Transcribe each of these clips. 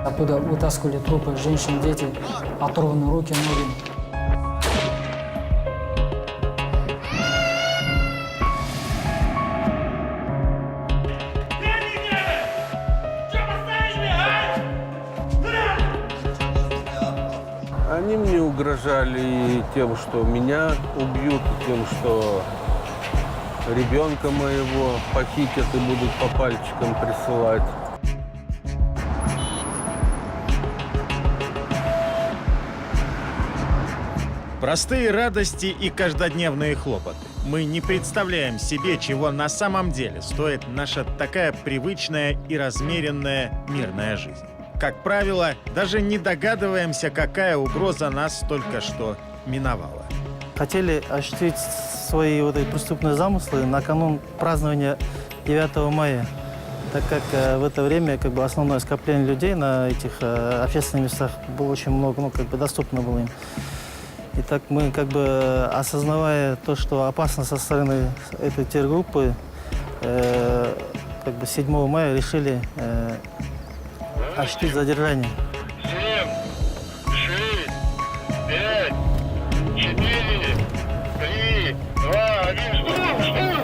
Оттуда вытаскивали трупы женщин, дети, оторванные руки, ноги. Они мне угрожали тем, что меня убьют, и тем, что ребенка моего похитят и будут по пальчикам присылать. Простые радости и каждодневные хлопоты. Мы не представляем себе, чего на самом деле стоит наша такая привычная и размеренная мирная жизнь. Как правило, даже не догадываемся, какая угроза нас только что миновала. Хотели осуществить свои вот эти преступные замыслы на канун празднования 9 мая, так как в это время основное скопление людей на этих общественных местах было очень много, доступно было им. И так мы, осознавая то, что опасно со стороны этой тергруппы, 7 мая решили осуществить задержание. 7, 6, 5, 4, 3, 2, 1, штурм!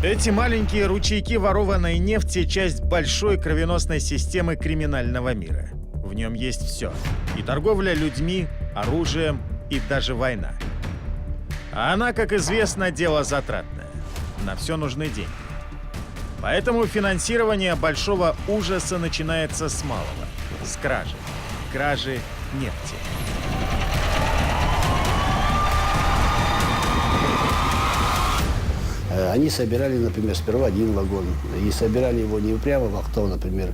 Эти маленькие ручейки ворованной нефти – часть большой кровеносной системы криминального мира. В нем есть все – и торговля людьми, оружием, и даже война. А она, как известно, дело затратное. На все нужны деньги. Поэтому финансирование большого ужаса начинается с малого – с кражи. Кражи нефти. Они собирали, например, сперва один вагон. И собирали его не прямо в Ахтау, например,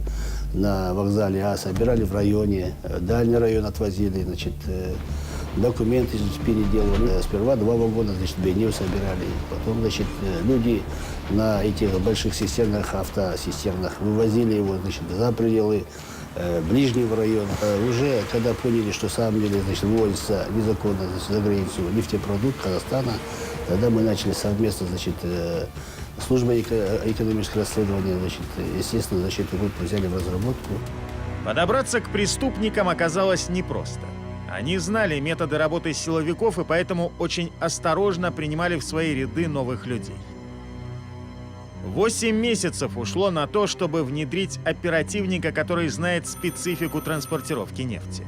на вокзале, а собирали в районе. Дальний район отвозили, документы переделывали. Сперва 2 вагона, Бейнеу собирали. Потом, люди на этих больших цистернах, автоцистернах вывозили его, за пределы ближнего района. Уже когда поняли, что, в самом деле, вводится незаконно за границу нефтепродукт Казахстана, тогда мы начали совместно, служба экономического расследования, естественно, группу взяли в разработку. Подобраться к преступникам оказалось непросто. Они знали методы работы силовиков и поэтому очень осторожно принимали в свои ряды новых людей. 8 месяцев ушло на то, чтобы внедрить оперативника, который знает специфику транспортировки нефти.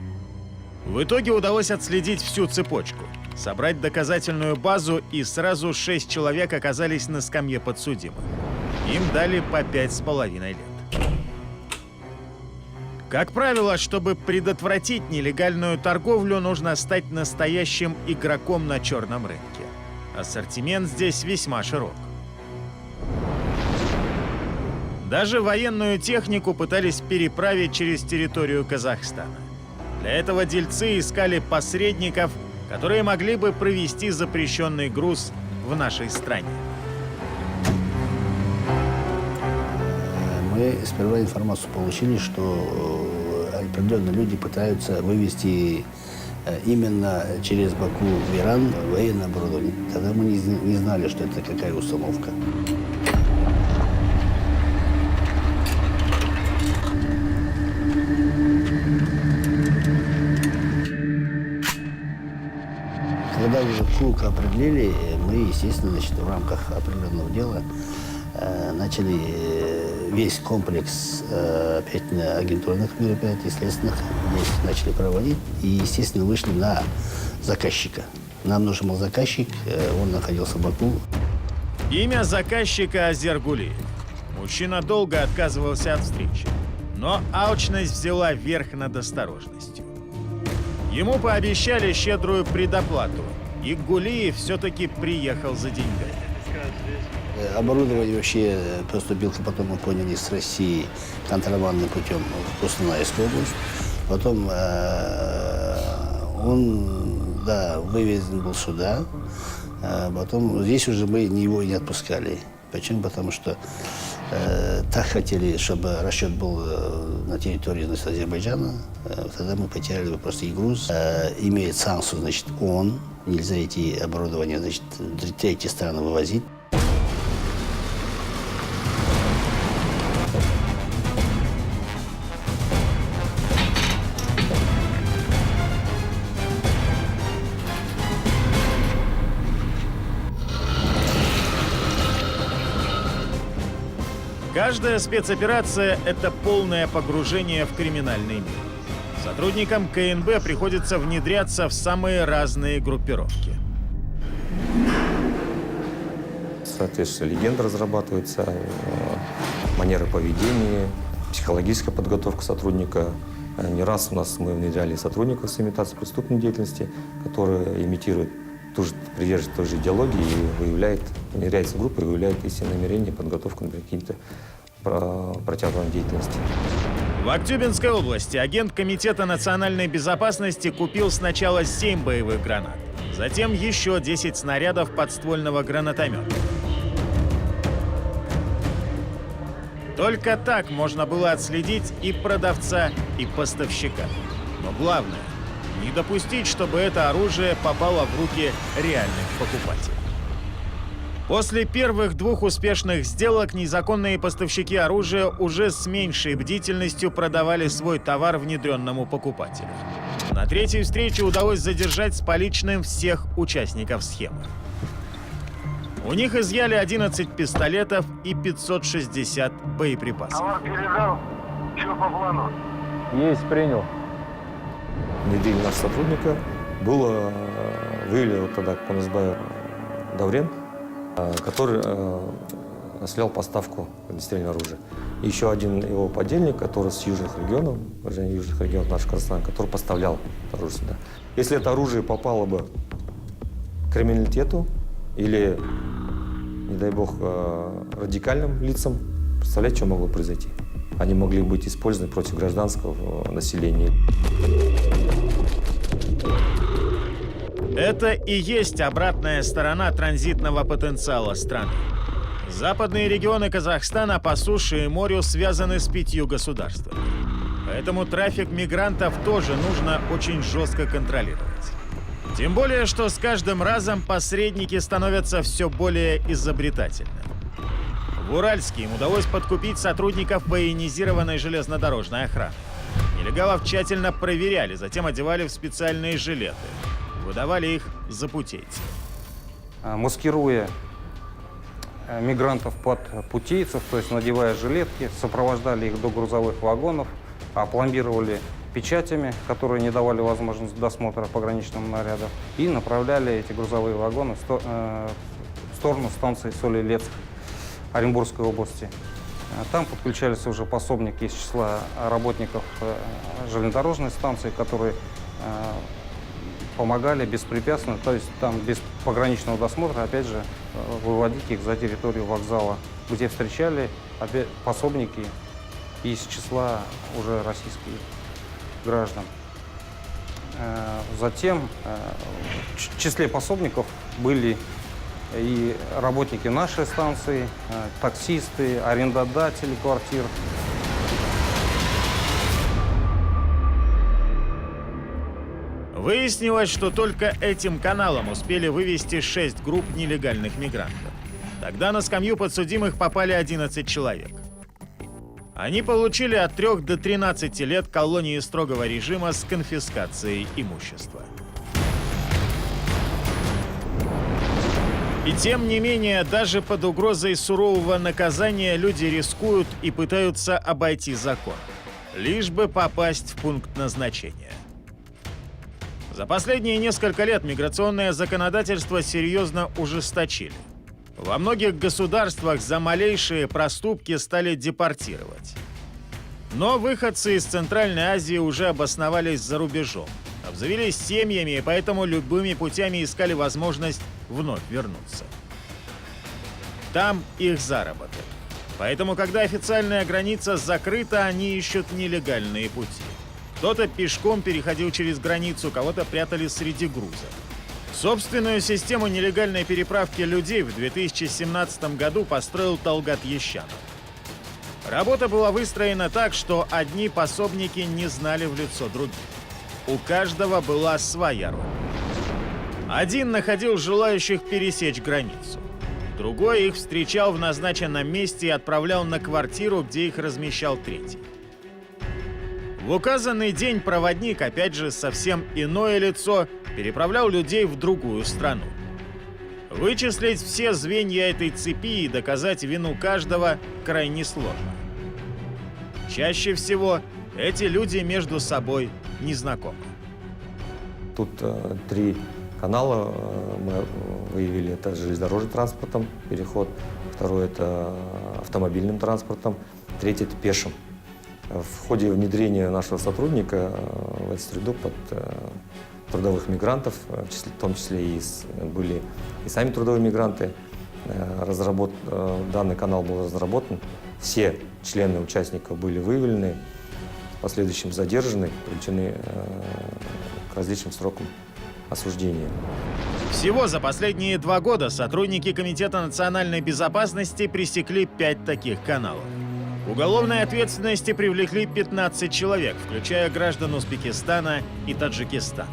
В итоге удалось отследить всю цепочку, собрать доказательную базу, и сразу 6 человек оказались на скамье подсудимых. Им дали по 5,5 лет. Как правило, чтобы предотвратить нелегальную торговлю, нужно стать настоящим игроком на черном рынке. Ассортимент здесь весьма широк. Даже военную технику пытались переправить через территорию Казахстана. Для этого дельцы искали посредников, которые могли бы провести запрещенный груз в нашей стране. Мы сперва информацию получили, что определенные люди пытаются вывести именно через Баку в Иран военное оборудование. Тогда мы не знали, что это какая установка. Когда уже круг определили, мы, естественно, в рамках определенного дела начали весь комплекс агентурных мероприятий, следственных, здесь начали проводить и, естественно, вышли на заказчика. Нам нужен был заказчик, он находился в Баку. Имя заказчика Азер Гулиев. Мужчина долго отказывался от встречи, но алчность взяла верх над осторожностью. Ему пообещали щедрую предоплату, и Гулиев все-таки приехал за деньгами. Оборудование вообще поступило, потом мы поняли, с России контрабандным путем в Костанайскую область. Потом он, да, вывезен был сюда. Потом здесь уже мы его не отпускали. Почему? Потому что так хотели, чтобы расчет был на территории, значит, Азербайджана. Тогда мы потеряли просто и груз. Имеет санкцию, значит, он. Нельзя эти оборудования, значит, в третьи страны вывозить. Каждая спецоперация – это полное погружение в криминальный мир. Сотрудникам КНБ приходится внедряться в самые разные группировки. Соответственно, легенда разрабатывается, манеры поведения, психологическая подготовка сотрудника. Не раз у нас мы внедряли сотрудников с имитацией преступной деятельности, которые имитируют, придерживаются той же идеологии и внедряется в группу и выявляет истинные намерения и подготовку на какие-то противоправной деятельности. В Актюбинской области агент Комитета национальной безопасности купил сначала 7 боевых гранат, затем еще 10 снарядов подствольного гранатомета. Только так можно было отследить и продавца, и поставщика. Но главное — не допустить, чтобы это оружие попало в руки реальных покупателей. После первых 2 успешных сделок незаконные поставщики оружия уже с меньшей бдительностью продавали свой товар внедренному покупателю. На 3-й встрече удалось задержать с поличным всех участников схемы. У них изъяли 11 пистолетов и 560 боеприпасов. Товар передал. Что по плану? Есть, принял. Внедрили нашего сотрудника. Было выявлено тогда КНСБ Даврен, который осуществлял поставку огнестрельного оружия. И еще один его подельник, который с южных регионов, наш Казахстан, который поставлял оружие сюда. Если это оружие попало бы к криминалитету или, не дай бог, радикальным лицам, представляете, что могло произойти? Они могли быть использованы против гражданского населения. Это и есть обратная сторона транзитного потенциала страны. Западные регионы Казахстана по суше и морю связаны с 5 государствами. Поэтому трафик мигрантов тоже нужно очень жестко контролировать. Тем более, что с каждым разом посредники становятся все более изобретательными. В Уральске им удалось подкупить сотрудников военизированной железнодорожной охраны. Нелегалов тщательно проверяли, затем одевали в специальные жилеты. Выдавали их за путейцев. Маскируя мигрантов под путейцев, то есть надевая жилетки, сопровождали их до грузовых вагонов, опломбировали печатями, которые не давали возможность досмотра пограничным нарядам, и направляли эти грузовые вагоны в сторону станции Соль-Илецк Оренбургской области. Там подключались уже пособники из числа работников железнодорожной станции, которые помогали беспрепятственно, то есть там без пограничного досмотра, опять же, выводить их за территорию вокзала, где встречали пособники из числа уже российских граждан. Затем в числе пособников были и работники нашей станции, таксисты, арендодатели квартир. Выяснилось, что только этим каналом успели вывести 6 групп нелегальных мигрантов. Тогда на скамью подсудимых попали 11 человек. Они получили от 3 до 13 лет колонии строгого режима с конфискацией имущества. И тем не менее, даже под угрозой сурового наказания люди рискуют и пытаются обойти закон, лишь бы попасть в пункт назначения. За последние несколько лет миграционное законодательство серьезно ужесточили. Во многих государствах за малейшие проступки стали депортировать. Но выходцы из Центральной Азии уже обосновались за рубежом. А в обзавелись семьями и поэтому любыми путями искали возможность вновь вернуться. Там их заработок. Поэтому, когда официальная граница закрыта, они ищут нелегальные пути. Кто-то пешком переходил через границу, кого-то прятали среди груза. Собственную систему нелегальной переправки людей в 2017 году построил Талгат Ещанов. Работа была выстроена так, что одни пособники не знали в лицо других. У каждого была своя роль. Один находил желающих пересечь границу. Другой их встречал в назначенном месте и отправлял на квартиру, где их размещал третий. В указанный день проводник, опять же, совсем иное лицо, переправлял людей в другую страну. Вычислить все звенья этой цепи и доказать вину каждого крайне сложно. Чаще всего эти люди между собой не знакомы. Тут 3 канала мы выявили. Это железнодорожным транспортом переход, второй — это автомобильным транспортом, третий — это пешим. В ходе внедрения нашего сотрудника в эту среду под трудовых мигрантов, в том числе были и сами трудовые мигранты, данный канал был разработан. Все члены участников были выявлены, в последующем задержаны, привлечены к различным срокам осуждения. Всего за последние 2 года сотрудники Комитета национальной безопасности пресекли 5 таких каналов. К уголовной ответственности привлекли 15 человек, включая граждан Узбекистана и Таджикистана.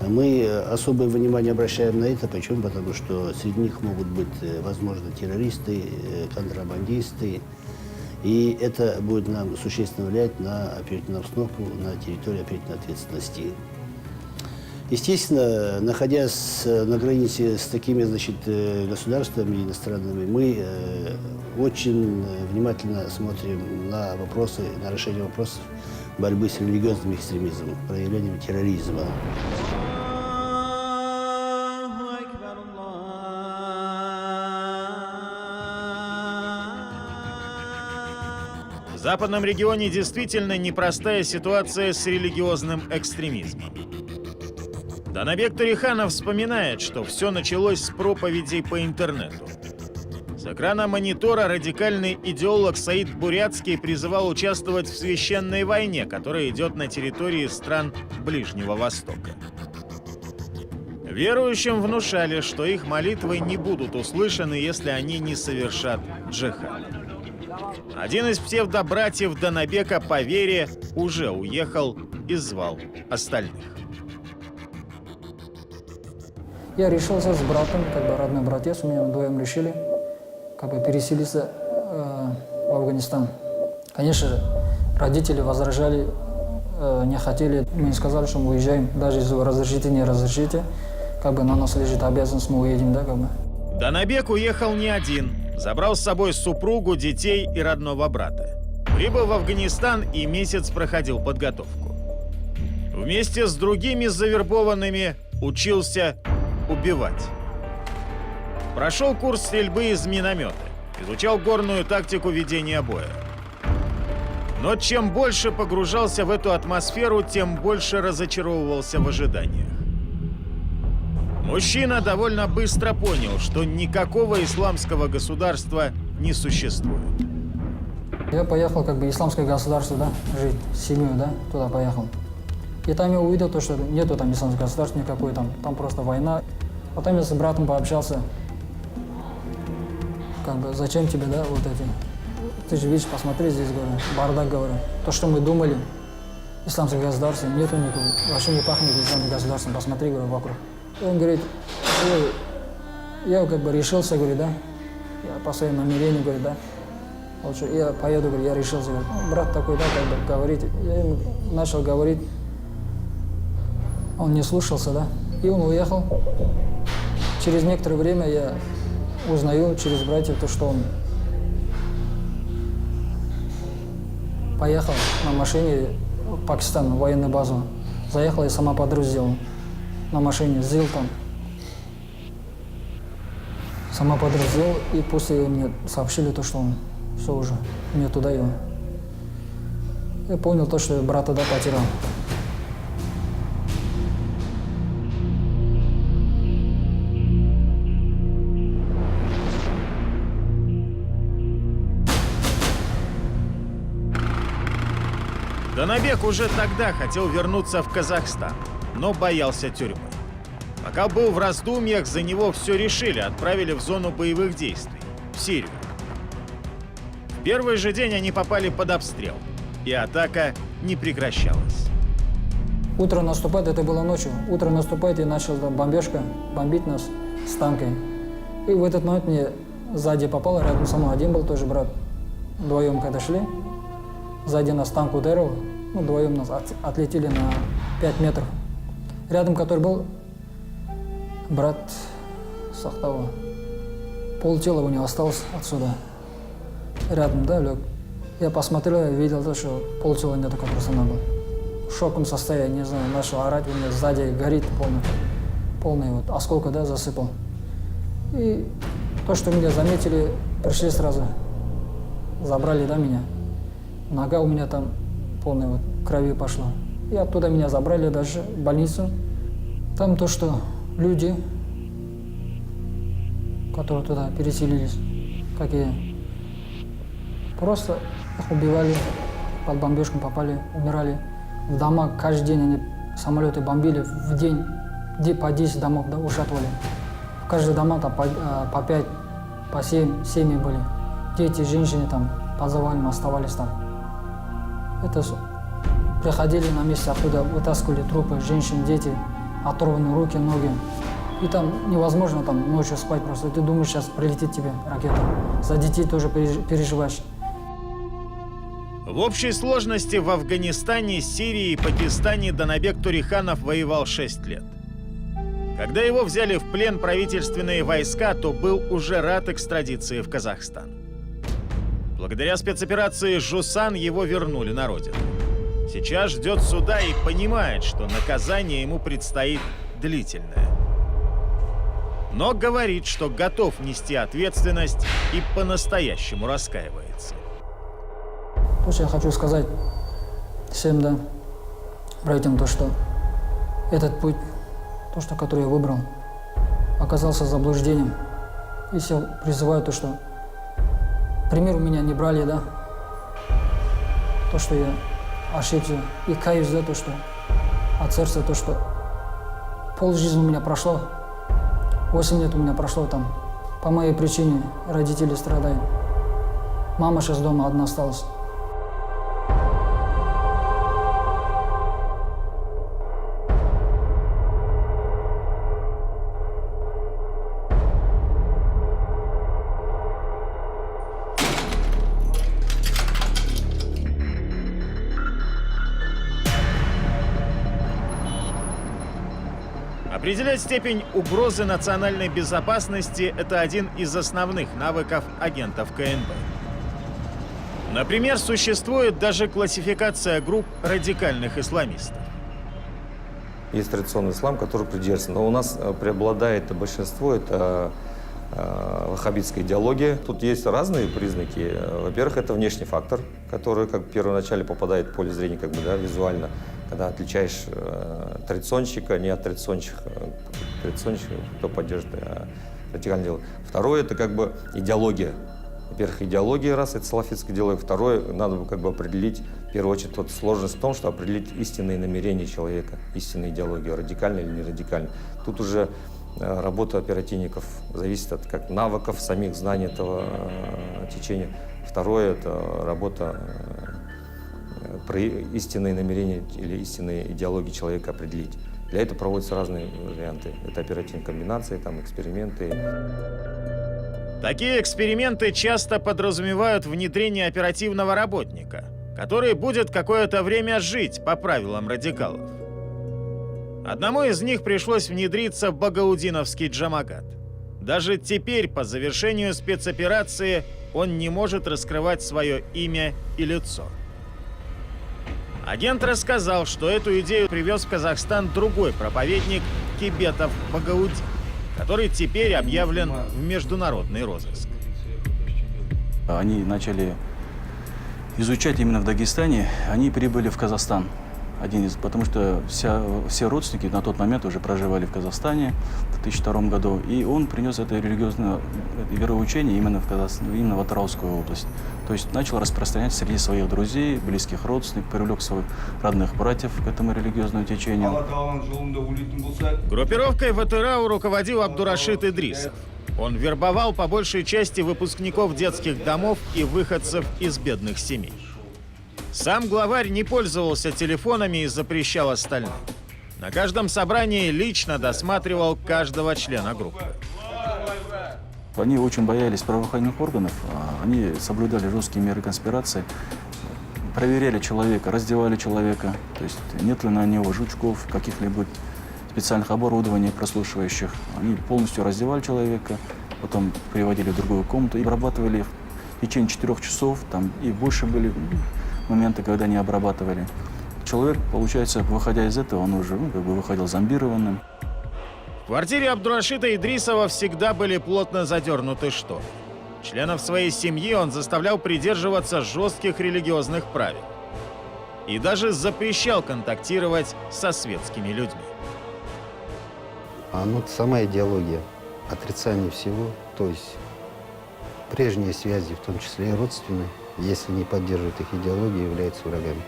Мы особое внимание обращаем на это. Почему? Потому что среди них могут быть, возможно, террористы, контрабандисты. И это будет нам существенно влиять на оперативную обстановку на территории оперативной ответственности. Естественно, находясь на границе с такими, государствами иностранными, мы очень внимательно смотрим на вопросы, на решение вопросов борьбы с религиозным экстремизмом, проявлением терроризма. В западном регионе действительно непростая ситуация с религиозным экстремизмом. Данабек Туриханов вспоминает, что все началось с проповедей по интернету. С экрана монитора радикальный идеолог Саид Бурятский призывал участвовать в священной войне, которая идет на территории стран Ближнего Востока. Верующим внушали, что их молитвы не будут услышаны, если они не совершат джихад. Один из псевдобратьев Данабека по вере уже уехал и звал остальных. Я решился с братом, родной братец, у меня вдвоем решили переселиться в Афганистан. Конечно же, родители возражали, не хотели. Мы сказали, что мы уезжаем, даже если вы разрешите, не разрешите, на нас лежит обязанность, мы уедем, Данабек уехал не один, забрал с собой супругу, детей и родного брата. Прибыл в Афганистан и месяц проходил подготовку. Вместе с другими завербованными учился убивать. Прошел курс стрельбы из миномета, изучал горную тактику ведения боя. Но чем больше погружался в эту атмосферу, тем больше разочаровывался в ожиданиях. Мужчина довольно быстро понял, что никакого исламского государства не существует. Я поехал исламское государство, жить с семьей, туда поехал. И там я увидел то, что нету там исламского государства никакой, там просто война. Потом я с братом пообщался. Зачем тебе, Ты же видишь, посмотри здесь, говорю, бардак, говорю. То, что мы думали, исламское государство, нету никакого, вообще не пахнет исламским государством, посмотри, говорю, вокруг. И он говорит, я решился, говорит, я по своим намерениям, говорит, вот что, я поеду, говорит, я решился, говорит. Брат такой, говорит, я ему начал говорить, он не слушался, и он уехал. Через некоторое время я узнаю через братьев то, что он поехал на машине в Пакистан, в военную базу. Заехал и сама подразделал на машине, ЗИЛ там. Сама подразделал, и после мне сообщили то, что он все уже, мне туда его. Я понял то, что я брата потерял. Данабек уже тогда хотел вернуться в Казахстан, но боялся тюрьмы. Пока был в раздумьях, за него все решили, отправили в зону боевых действий, в Сирию. В первый же день они попали под обстрел, и атака не прекращалась. Утро наступает, это было ночью. Утро наступает, и начала бомбежка бомбить нас с танками. И в этот момент мне сзади попало, рядом со мной один был тоже брат. Вдвоем когда шли, сзади нас танк ударил, вдвоем нас отлетели на 5 метров. Рядом, который был брат Сахтова. Полтела у него осталось отсюда. Рядом, да, лег. Я посмотрел, я видел то, что полтела нету, который со мной был. В шоковом состоянии, не знаю, начал орать, у меня сзади горит полный вот осколка, да, засыпал. И то, что меня заметили, пришли сразу, забрали, да, меня. Нога у меня там полная вот крови пошла. И оттуда меня забрали даже в больницу. Там то, что люди, которые туда переселились, какие, просто их убивали, под бомбежку попали, умирали. В дома каждый день они самолеты бомбили, в день по 10 домов, да, ушатывали. В каждом дома там по 5, по 7 семьи были. Дети, женщины там по завалам оставались там. Это приходили на месте, оттуда вытаскивали трупы, женщин, дети, оторванные руки, ноги. И там невозможно там ночью спать просто. Ты думаешь, сейчас прилетит тебе ракета. За детей тоже переживаешь. В общей сложности в Афганистане, Сирии и Пакистане Данабек Туриханов воевал 6 лет. Когда его взяли в плен правительственные войска, то был уже рад экстрадиции в Казахстан. Благодаря спецоперации «Жусан» его вернули на родину. Сейчас ждет суда и понимает, что наказание ему предстоит длительное. Но говорит, что готов нести ответственность и по-настоящему раскаивается. То, что я хочу сказать всем, да, братьям, то, что этот путь, то, что, который я выбрал, оказался заблуждением. И я призываю то, что пример у меня не брали, да, то, что я ошибся, и каюсь, да, то, что от сердца, то, что полжизни у меня прошло, 8 лет у меня прошло там, по моей причине родители страдают. Мама сейчас дома одна осталась. Определять степень угрозы национальной безопасности – это один из основных навыков агентов КНБ. Например, существует даже классификация групп радикальных исламистов. Есть традиционный ислам, который придерживается, но у нас преобладает большинство, это ваххабитская идеология. Тут есть разные признаки. Во-первых, это внешний фактор, который как первоначально попадает в поле зрения как бы, да, визуально, когда отличаешь традиционщика не от традиционщика, кто поддерживает радикальное дело. Второе, это как бы идеология. Во-первых, идеология, раз это салафитская идеология. Второе, надо как бы определить, в первую очередь, вот сложность в том, что определить истинные намерения человека, истинную идеологию, радикальная или не радикальная. Тут уже работа оперативников зависит от как навыков, самих знаний этого течения. Второе, это работа про истинные намерения или истинные идеологии человека определить. Для этого проводятся разные варианты. Это оперативные комбинации, там, эксперименты. Такие эксперименты часто подразумевают внедрение оперативного работника, который будет какое-то время жить по правилам радикалов. Одному из них пришлось внедриться в Багаудиновский Джамагат. Даже теперь, по завершению спецоперации, он не может раскрывать свое имя и лицо. Агент рассказал, что эту идею привез в Казахстан другой проповедник Кибетов Багаудин, который теперь объявлен в международный розыск. Они начали изучать именно в Дагестане, они прибыли в Казахстан. потому что все родственники на тот момент уже проживали в Казахстане в 2002 году, и он принес это религиозное вероучение именно в Атыраускую область. То есть начал распространять среди своих друзей, близких родственников, привлек своих родных братьев к этому религиозному течению. Группировкой в Атырау руководил Абдурашид Идрисов. Он вербовал по большей части выпускников детских домов и выходцев из бедных семей. Сам главарь не пользовался телефонами и запрещал остальным. На каждом собрании лично досматривал каждого члена группы. Они очень боялись правоохранительных органов, они соблюдали жесткие меры конспирации, проверяли человека, раздевали человека, то есть нет ли на него жучков, каких-либо специальных оборудований прослушивающих. Они полностью раздевали человека, потом приводили в другую комнату и обрабатывали их в течение 4 часов, там и больше были моменты, когда не обрабатывали. Человек, получается, выходя из этого, он уже выходил зомбированным. В квартире Абдурашида Идрисова всегда были плотно задернуты шторы. Членов своей семьи он заставлял придерживаться жестких религиозных правил. И даже запрещал контактировать со светскими людьми. Сама идеология, отрицание всего, то есть прежние связи, в том числе и родственные, если не поддерживают их идеологию, являются врагами.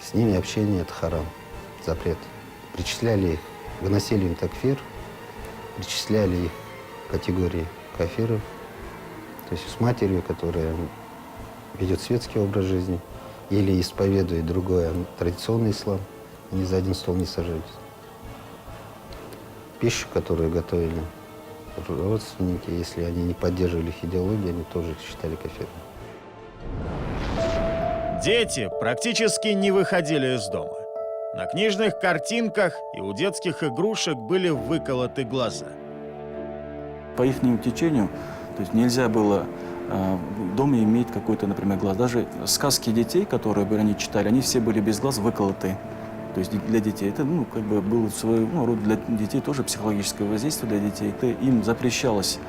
С ними общение – это харам, запрет. Причисляли их, выносили им такфир, причисляли их к категории кафиров, то есть с матерью, которая ведет светский образ жизни или исповедует другой традиционный ислам, они за один стол не сажались. Пищу, которую готовили родственники, если они не поддерживали их идеологию, они тоже их считали кафирами. Дети практически не выходили из дома. На книжных картинках и у детских игрушек были выколоты глаза. По их течению, то есть нельзя было в доме иметь какой-то, например, глаз. Даже сказки детей, которые они читали, они все были без глаз выколоты. То есть для детей это, было своего рода для детей тоже психологическое воздействие для детей. Это им запрещалось,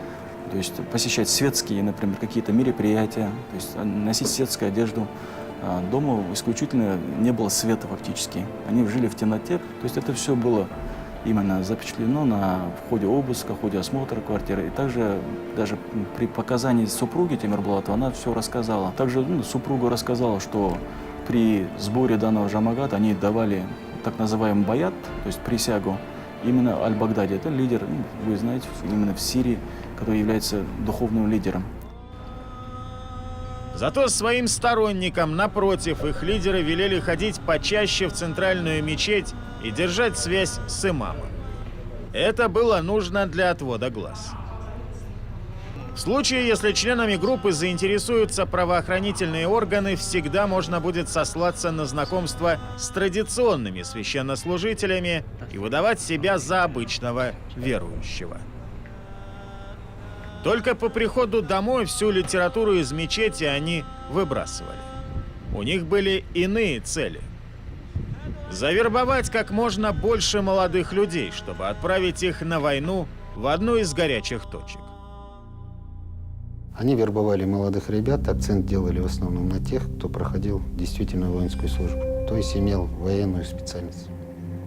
то есть посещать светские, например, какие-то мероприятия, то есть носить светскую одежду. Дома исключительно не было света фактически. Они жили в темноте. То есть это все было именно запечатлено в ходе обыска, в ходе осмотра квартиры. И также даже при показании супруги Темирбулатова она все рассказала. Также супруга рассказала, что при сборе данного жамагата они давали так называемый баят, то есть присягу, именно Аль-Багдади. Это лидер, вы знаете, именно в Сирии, который является духовным лидером. Зато своим сторонникам, напротив, их лидеры велели ходить почаще в центральную мечеть и держать связь с имамом. Это было нужно для отвода глаз. В случае, если членами группы заинтересуются правоохранительные органы, всегда можно будет сослаться на знакомство с традиционными священнослужителями и выдавать себя за обычного верующего. Только по приходу домой всю литературу из мечети они выбрасывали. У них были иные цели. Завербовать как можно больше молодых людей, чтобы отправить их на войну в одну из горячих точек. Они вербовали молодых ребят, акцент делали в основном на тех, кто проходил действительно воинскую службу, то есть имел военную специальность.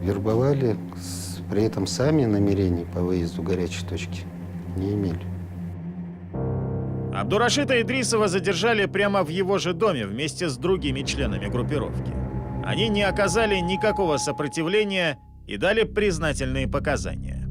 Вербовали, при этом сами намерений по выезду в горячие точки не имели. Абдурашида Идрисова задержали прямо в его же доме вместе с другими членами группировки. Они не оказали никакого сопротивления и дали признательные показания.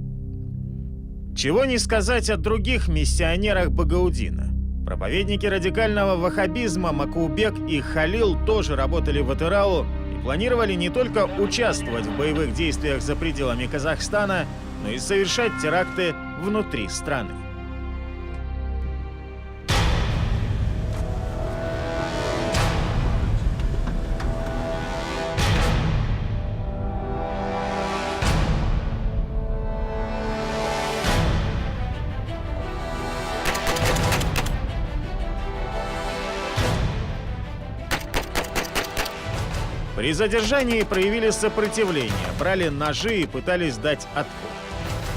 Чего не сказать о других миссионерах Багаудина. Проповедники радикального ваххабизма Макубек и Халил тоже работали в Атырау и планировали не только участвовать в боевых действиях за пределами Казахстана, но и совершать теракты внутри страны. При задержании проявили сопротивление, брали ножи и пытались дать отпор.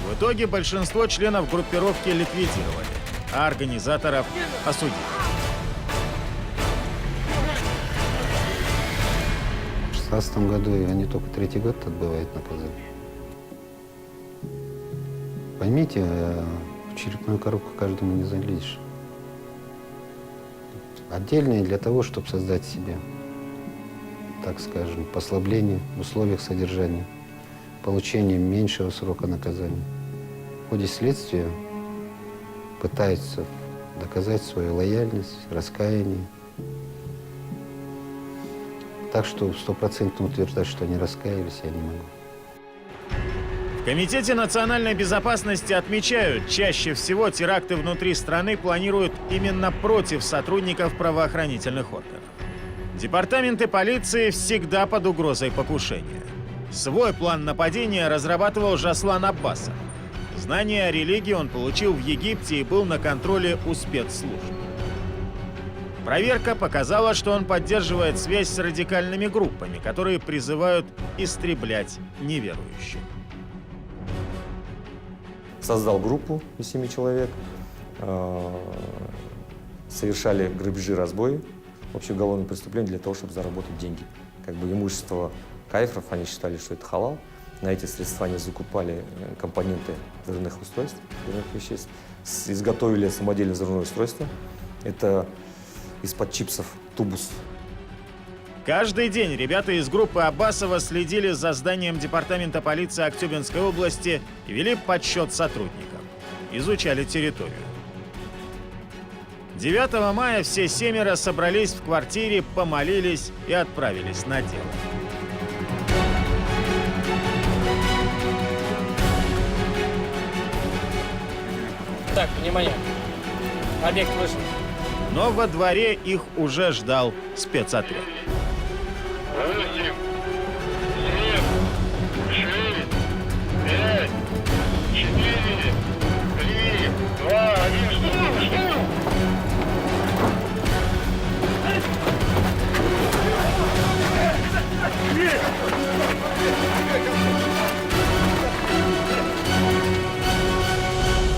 В итоге большинство членов группировки ликвидировали, а организаторов осудили. 2016 году, и они только 3-й год отбывают наказание. Поймите, в черепную коробку каждому не залезешь. Отдельные для того, чтобы создать себе, так скажем, послабление в условиях содержания, получение меньшего срока наказания. В ходе следствия пытаются доказать свою лояльность, раскаяние. Так что 100% утверждать, что они раскаялись, я не могу. В Комитете национальной безопасности отмечают, чаще всего теракты внутри страны планируют именно против сотрудников правоохранительных органов. Департаменты полиции всегда под угрозой покушения. Свой план нападения разрабатывал Жаслан Аббасов. Знания о религии он получил в Египте и был на контроле у спецслужб. Проверка показала, что он поддерживает связь с радикальными группами, которые призывают истреблять неверующих. Создал группу из 7 человек, совершали грабежи, разбои, вообще уголовные преступления для того, чтобы заработать деньги. Как бы имущество кайферов, они считали, что это халал. На эти средства они закупали компоненты взрывных устройств, взрывных веществ, изготовили самодельное взрывное устройство. Это из-под чипсов тубус. Каждый день ребята из группы Аббасова следили за зданием департамента полиции Актюбинской области и вели подсчет сотрудников. Изучали территорию. 9 мая все 7 собрались в квартире, помолились и отправились на дело. Так, внимание. Объект вышел. Но во дворе их уже ждал спецотряд. 8, 7, 6, 5, 4, 3, 2, 1, штурм!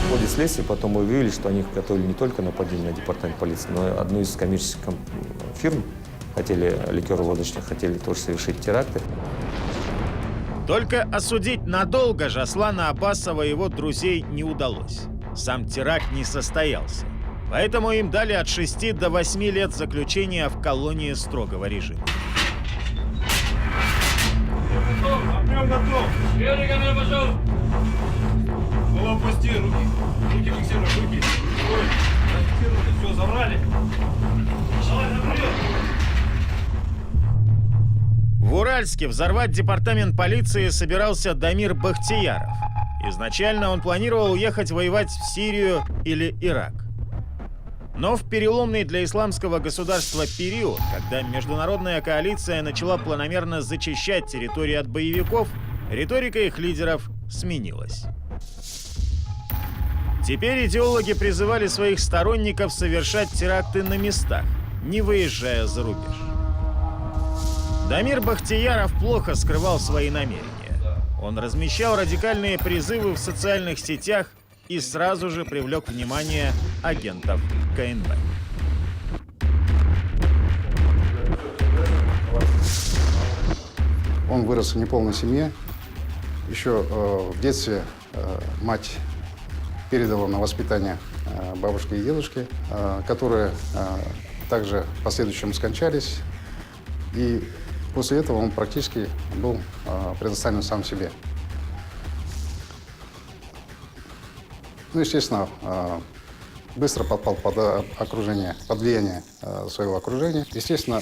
В ходе следствия потом мы выявили, что они готовили не только нападение на департамент полиции, но и одну из коммерческих фирм, ликеро-водочных, хотели тоже совершить теракты. Только осудить надолго Жаслана Аббасова и его друзей не удалось. Сам теракт не состоялся. Поэтому им дали от 6 до 8 лет заключения в колонии строгого режима. Огнем готов! Первый канал пошел! Голову опусти, руки! Руки фиксируй, руки! Ой, зафиксировали, все, забрали! Давай, наперед! В Уральске взорвать департамент полиции собирался Дамир Бахтияров. Изначально он планировал уехать воевать в Сирию или Ирак. Но в переломный для исламского государства период, когда международная коалиция начала планомерно зачищать территории от боевиков, риторика их лидеров сменилась. Теперь идеологи призывали своих сторонников совершать теракты на местах, не выезжая за рубеж. Дамир Бахтияров плохо скрывал свои намерения. Он размещал радикальные призывы в социальных сетях и сразу же привлек внимание агентов КНБ. Он вырос в неполной семье. Еще в детстве мать передала на воспитание бабушке и дедушке, которые также в последующем скончались. И после этого он практически был предоставлен сам себе. Ну, естественно, быстро подпал под окружение, под влияние своего окружения. Естественно,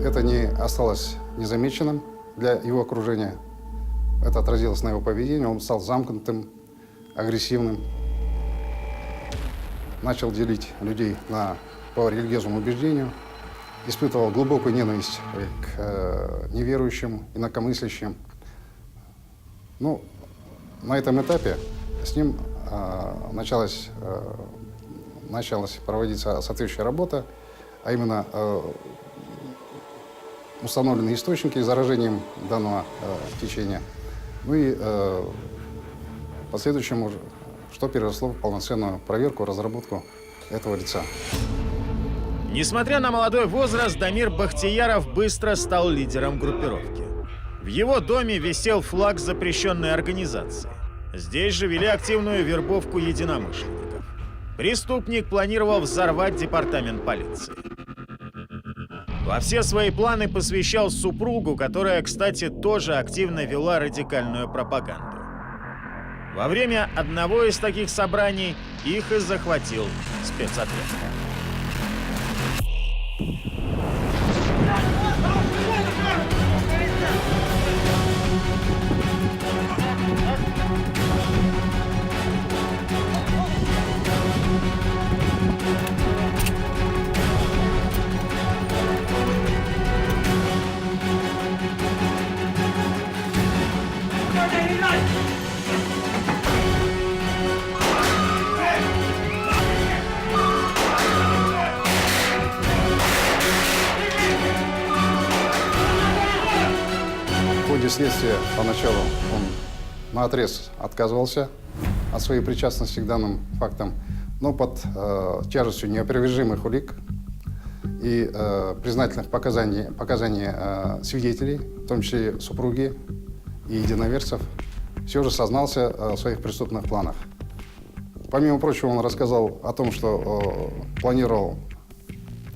это не осталось незамеченным для его окружения. Это отразилось на его поведении. Он стал замкнутым, агрессивным. Начал делить людей по религиозному убеждению. Испытывал глубокую ненависть к неверующим, инакомыслящим. Ну, на этом этапе с ним началась проводиться соответствующая работа, а именно установленные источники заражением данного течения. Ну и в последующем, что переросло в полноценную проверку, разработку этого лица. Несмотря на молодой возраст, Дамир Бахтияров быстро стал лидером группировки. В его доме висел флаг запрещенной организации. Здесь же вели активную вербовку единомышленников. Преступник планировал взорвать департамент полиции. Во все свои планы посвящал супругу, которая, кстати, тоже активно вела радикальную пропаганду. Во время одного из таких собраний их и захватил спецотряд. В ходе следствия поначалу он наотрез отказывался от своей причастности к данным фактам, но под тяжестью неопровержимых улик и признательных показаний свидетелей, в том числе супруги и единоверцев, все же сознался в своих преступных планах. Помимо прочего, он рассказал о том, что планировал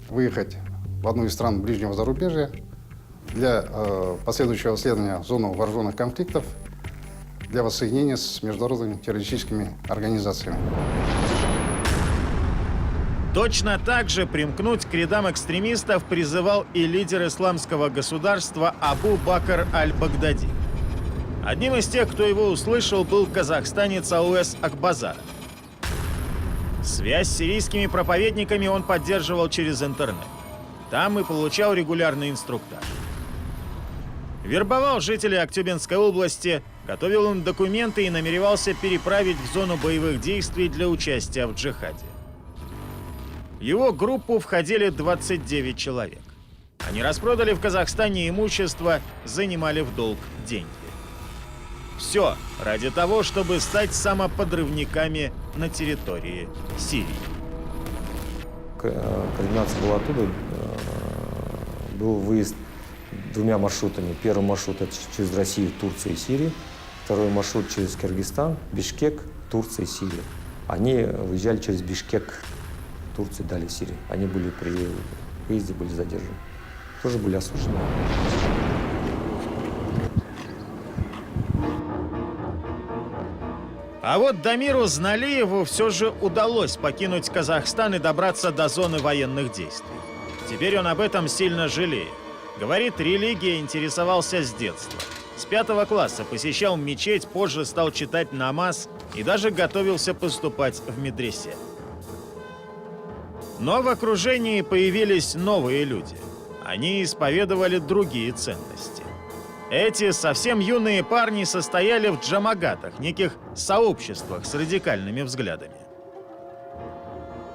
выехать в одну из стран ближнего зарубежья для последующего следования в зону вооруженных конфликтов для воссоединения с международными террористическими организациями. Точно так же примкнуть к рядам экстремистов призывал и лидер исламского государства Абу Бакр аль-Багдади. Одним из тех, кто его услышал, был казахстанец Ауэс Акбазаров. Связь с сирийскими проповедниками он поддерживал через интернет. Там и получал регулярный инструктаж. Вербовал жителей Актюбинской области, готовил им документы и намеревался переправить в зону боевых действий для участия в джихаде. В его группу входили 29 человек. Они распродали в Казахстане имущество, занимали в долг деньги. Все ради того, чтобы стать самоподрывниками на территории Сирии. Координация была оттуда. Был выезд двумя маршрутами. Первый маршрут — это через Россию, Турцию и Сирию. Второй маршрут через Кыргызстан, Бишкек, Турция и Сирия. Они выезжали через Бишкек, Турцию, далее Сирию. Они были при выезде были задержаны. Тоже были осуждены. А вот Дамиру Зналиеву все же удалось покинуть Казахстан и добраться до зоны военных действий. Теперь он об этом сильно жалеет. Говорит, религией интересовался с детства. С 5 класса посещал мечеть, позже стал читать намаз и даже готовился поступать в медресе. Но в окружении появились новые люди. Они исповедовали другие ценности. Эти совсем юные парни состояли в джамагатах, неких сообществах с радикальными взглядами.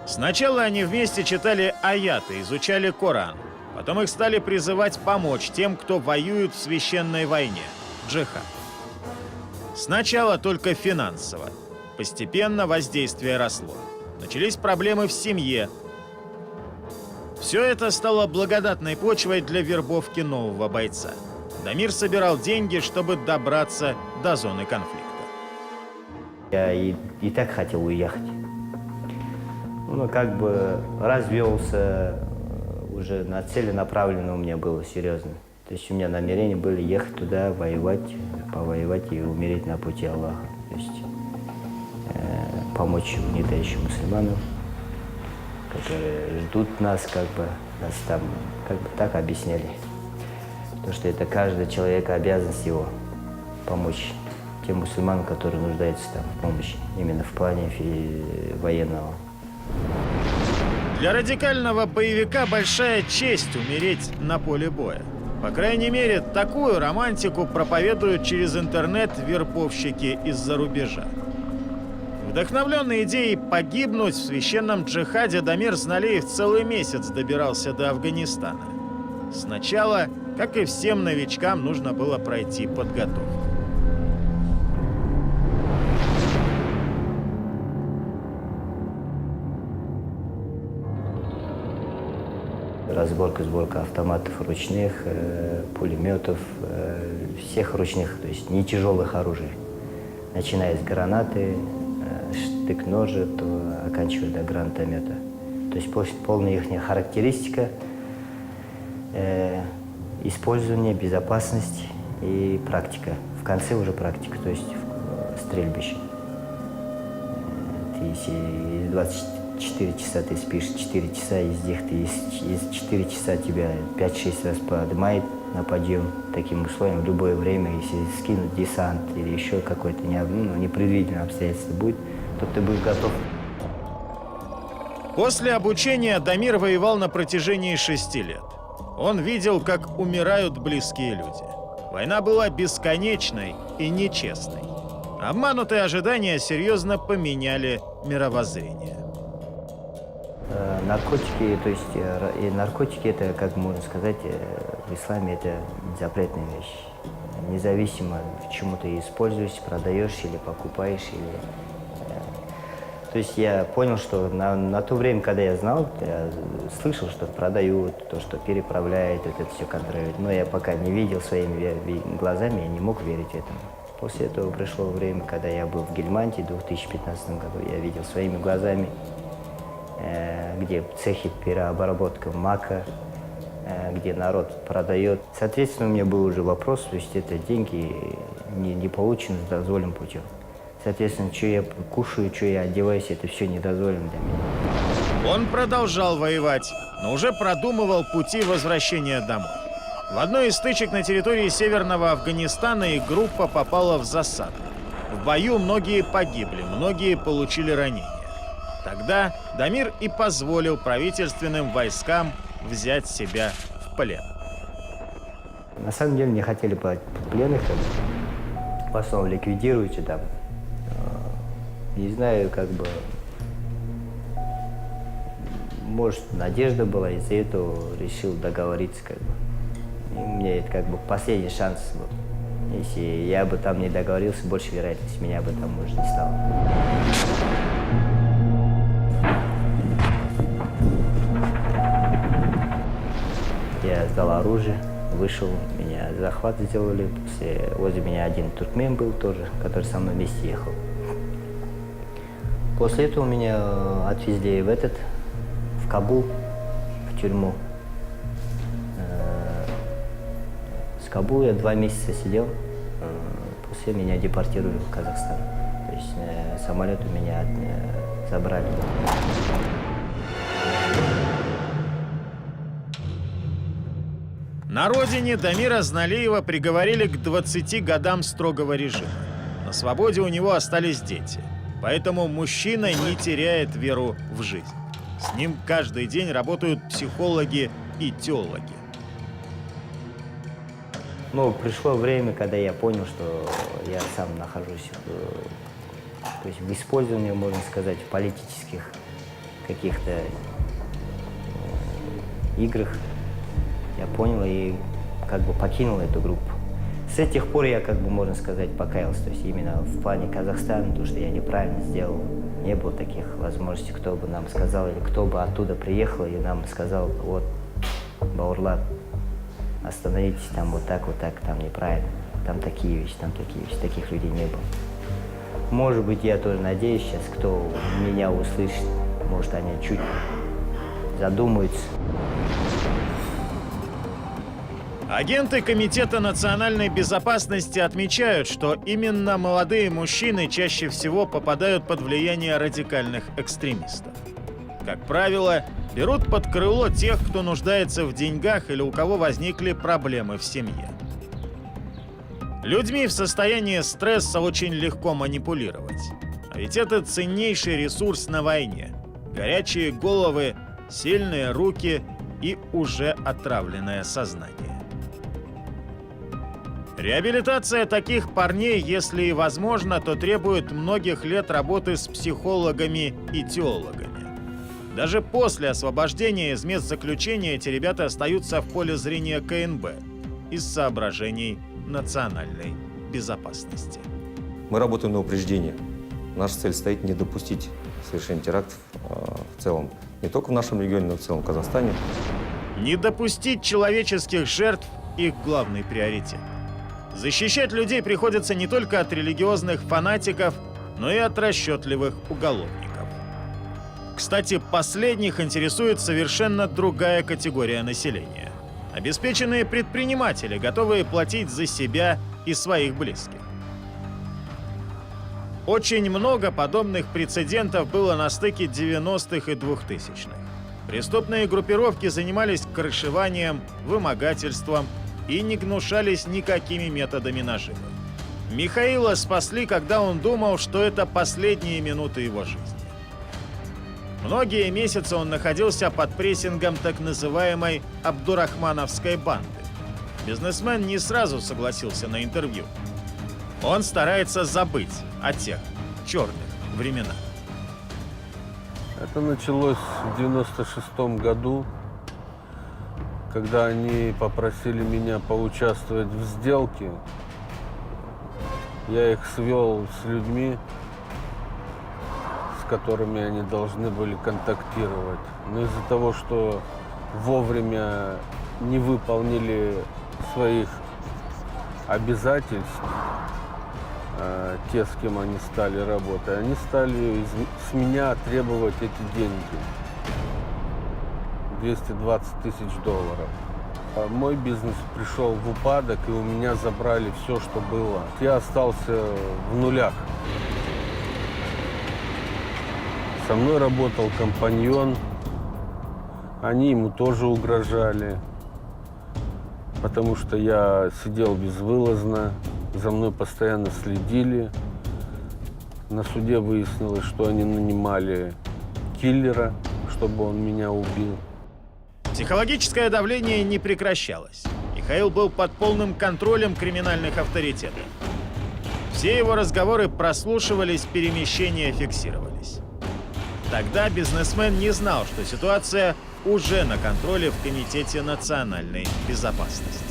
Сначала они вместе читали аяты, изучали Коран. Потом их стали призывать помочь тем, кто воюет в священной войне – джихад. Сначала только финансово. Постепенно воздействие росло. Начались проблемы в семье. Все это стало благодатной почвой для вербовки нового бойца. Дамир собирал деньги, чтобы добраться до зоны конфликта. Я и так хотел уехать. Ну, как бы развелся, уже на целенаправленно у меня было серьезно. То есть у меня намерения были ехать туда, воевать, повоевать и умереть на пути Аллаха. То есть помочь угнетающим мусульманам, которые ждут нас, нас там, так объясняли. То, что это каждый человек обязанность его помочь тем мусульманам, которые нуждаются там в помощи, именно в плане военного. Для радикального боевика большая честь умереть на поле боя. По крайней мере, такую романтику проповедуют через интернет вербовщики из-за рубежа. Вдохновленный идеей погибнуть в священном джихаде, Дамир Зналиев целый месяц добирался до Афганистана. Сначала, как и всем новичкам, нужно было пройти подготовку. разборка, сборка автоматов ручных, пулеметов, всех ручных, то есть не тяжелых оружий. Начиная с гранаты, штык-ножа, то оканчивая до гранатомета. То есть полная их характеристика, использование, безопасность и практика. В конце уже практика, то есть стрельбище. Ты если 24 часа ты спишь, 4 часа из них ты из 4 часа тебя 5-6 раз поднимает на подъем таким условиям в любое время. Если скинуть десант или еще какое-то непредвиденное обстоятельство будет, то ты будешь готов. После обучения Дамир воевал на протяжении 6 лет. Он видел, как умирают близкие люди. Война была бесконечной и нечестной. Обманутые ожидания серьезно поменяли мировоззрение. Наркотики, то есть и наркотики, это, как можно сказать, в исламе это запретная вещь. Независимо, в чему ты используешь, продаешь или покупаешь, то есть я понял, что на то время, когда я знал, я слышал, что продают, то, что переправляют, это все контролируют. Но я пока не видел своими глазами, я не мог верить этому. После этого пришло время, когда я был в Гельманте в 2015 году, я видел своими глазами, где цехи переработки мака, где народ продает. Соответственно, у меня был уже вопрос, то есть это деньги не получены с дозволенным путем. Соответственно, что я кушаю, что я одеваюсь, это все недозволено для меня. Он продолжал воевать, но уже продумывал пути возвращения домой. В одной из стычек на территории Северного Афганистана их группа попала в засаду. В бою многие погибли, многие получили ранения. Тогда Дамир и позволил правительственным войскам взять себя в плен. На самом деле не хотели брать пленных, в основном ликвидируйте там. Не знаю, может, надежда была, из-за этого решил договориться, И у меня это последний шанс был. Если я бы там не договорился, больше вероятности меня бы там уже не стало. Я сдал оружие, вышел, меня захват сделали. Возле меня один туркмен был тоже, который со мной вместе ехал. После этого меня отвезли в Кабул, в тюрьму. С Кабула я 2 месяца сидел, после меня депортировали в Казахстан. То есть самолет у меня забрали. На родине Дамира Зналиева приговорили к 20 годам строгого режима. На свободе у него остались дети. Поэтому мужчина не теряет веру в жизнь. С ним каждый день работают психологи и теологи. Пришло время, когда я понял, что я сам нахожусь в использовании, можно сказать, в политических каких-то играх. Я понял и покинул эту группу. С тех пор я, можно сказать, покаялся. То есть именно в плане Казахстана, то, что я неправильно сделал, не было таких возможностей, кто бы нам сказал, или кто бы оттуда приехал и нам сказал, вот, Баурлат, остановитесь, там вот так, там неправильно, там такие вещи, таких людей не было. Может быть, я тоже надеюсь, сейчас кто меня услышит, может, они чуть задумаются. Агенты Комитета национальной безопасности отмечают, что именно молодые мужчины чаще всего попадают под влияние радикальных экстремистов. Как правило, берут под крыло тех, кто нуждается в деньгах или у кого возникли проблемы в семье. Людьми в состоянии стресса очень легко манипулировать. А ведь это ценнейший ресурс на войне. Горячие головы, сильные руки и уже отравленное сознание. Реабилитация таких парней, если и возможно, то требует многих лет работы с психологами и теологами. Даже после освобождения из мест заключения эти ребята остаются в поле зрения КНБ из соображений национальной безопасности. Мы работаем на упреждение. Наша цель стоит не допустить совершения терактов в целом, не только в нашем регионе, но и в целом в Казахстане. Не допустить человеческих жертв – их главный приоритет. Защищать людей приходится не только от религиозных фанатиков, но и от расчетливых уголовников. Кстати, последних интересует совершенно другая категория населения. Обеспеченные предприниматели, готовые платить за себя и своих близких. Очень много подобных прецедентов было на стыке 90-х и 2000-х. Преступные группировки занимались крышеванием, вымогательством и не гнушались никакими методами наживы. Михаила спасли, когда он думал, что это последние минуты его жизни. Многие месяцы он находился под прессингом так называемой Абдурахмановской банды. Бизнесмен не сразу согласился на интервью. Он старается забыть о тех черных временах. Это началось в 96-м году, когда они попросили меня поучаствовать в сделке. Я их свел с людьми, с которыми они должны были контактировать. Но из-за того, что вовремя не выполнили своих обязательств, те, с кем они стали работать, они стали с меня требовать эти деньги. 220 тысяч долларов. Мой бизнес пришел в упадок, и у меня забрали все, что было. Я остался в нулях. Со мной работал компаньон. Они ему тоже угрожали, потому что я сидел безвылазно. За мной постоянно следили. На суде выяснилось, что они нанимали киллера, чтобы он меня убил. Психологическое давление не прекращалось. Михаил был под полным контролем криминальных авторитетов. Все его разговоры прослушивались, перемещения фиксировались. Тогда бизнесмен не знал, что ситуация уже на контроле в Комитете национальной безопасности.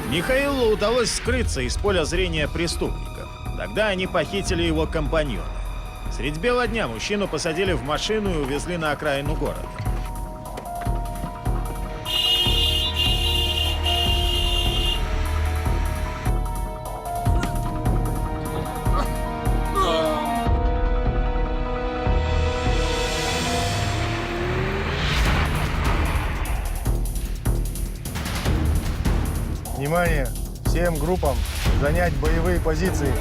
Михаилу удалось скрыться из поля зрения преступников. Тогда они похитили его компаньона. Средь бела дня мужчину посадили в машину и увезли на окраину города. Внимание! Всем группам занять боевые позиции.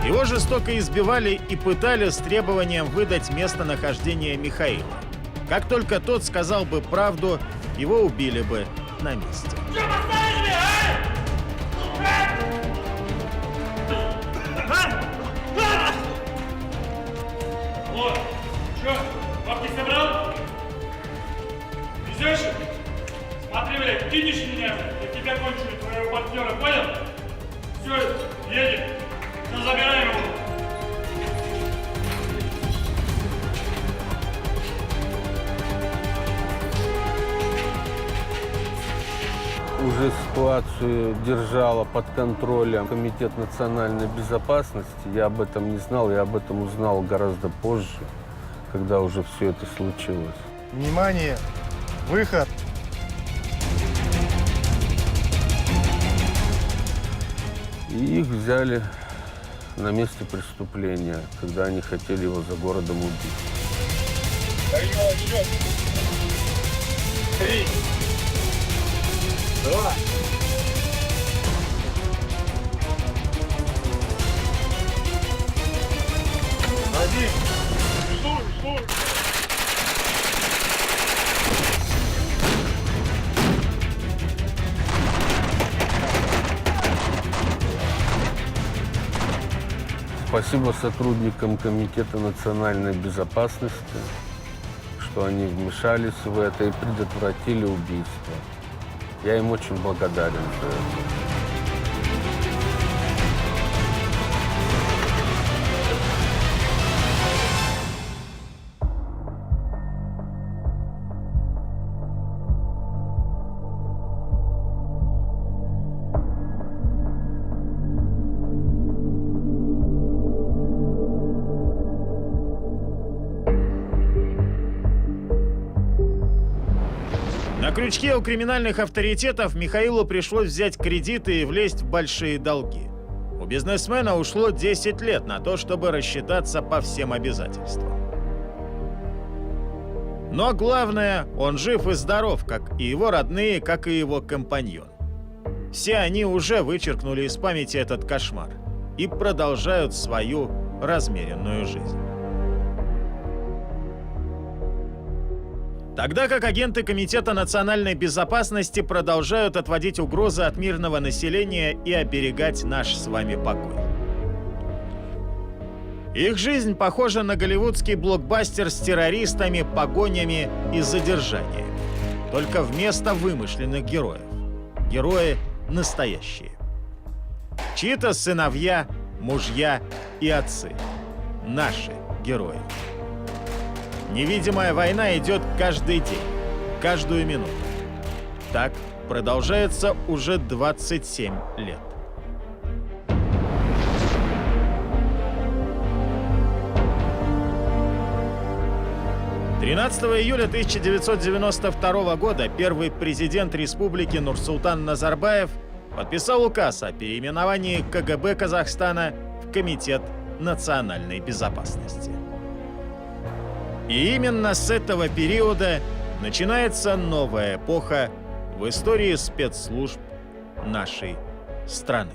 Его жестоко избивали и пытали с требованием выдать местонахождение Михаила. Как только тот сказал бы правду, его убили бы на месте. Вот, что, бабки собрал? Везешь? Смотри, блядь, кинешь меня, я тебя кончу, твоего партнера, понял? Все, едем. Ну, забираем его. Уже ситуацию держала под контролем Комитет национальной безопасности. Я об этом не знал, я об этом узнал гораздо позже, когда уже все это случилось. Внимание! Выход! И их взяли на месте преступления, когда они хотели его за городом убить. 3, 2. Один. Жду. Спасибо сотрудникам Комитета национальной безопасности, что они вмешались в это и предотвратили убийство. Я им очень благодарен за это. На крючке у криминальных авторитетов Михаилу пришлось взять кредиты и влезть в большие долги. У бизнесмена ушло 10 лет на то, чтобы рассчитаться по всем обязательствам. Но главное, он жив и здоров, как и его родные, как и его компаньон. Все они уже вычеркнули из памяти этот кошмар и продолжают свою размеренную жизнь. Тогда как агенты Комитета национальной безопасности продолжают отводить угрозы от мирного населения и оберегать наш с вами покой. Их жизнь похожа на голливудский блокбастер с террористами, погонями и задержаниями. Только вместо вымышленных героев. Герои настоящие. Чьи-то сыновья, мужья и отцы. Наши герои. Невидимая война идет каждый день, каждую минуту. Так продолжается уже 27 лет. «13 июля 1992 года первый президент республики Нурсултан Назарбаев подписал указ о переименовании КГБ Казахстана в Комитет национальной безопасности. И именно с этого периода начинается новая эпоха в истории спецслужб нашей страны.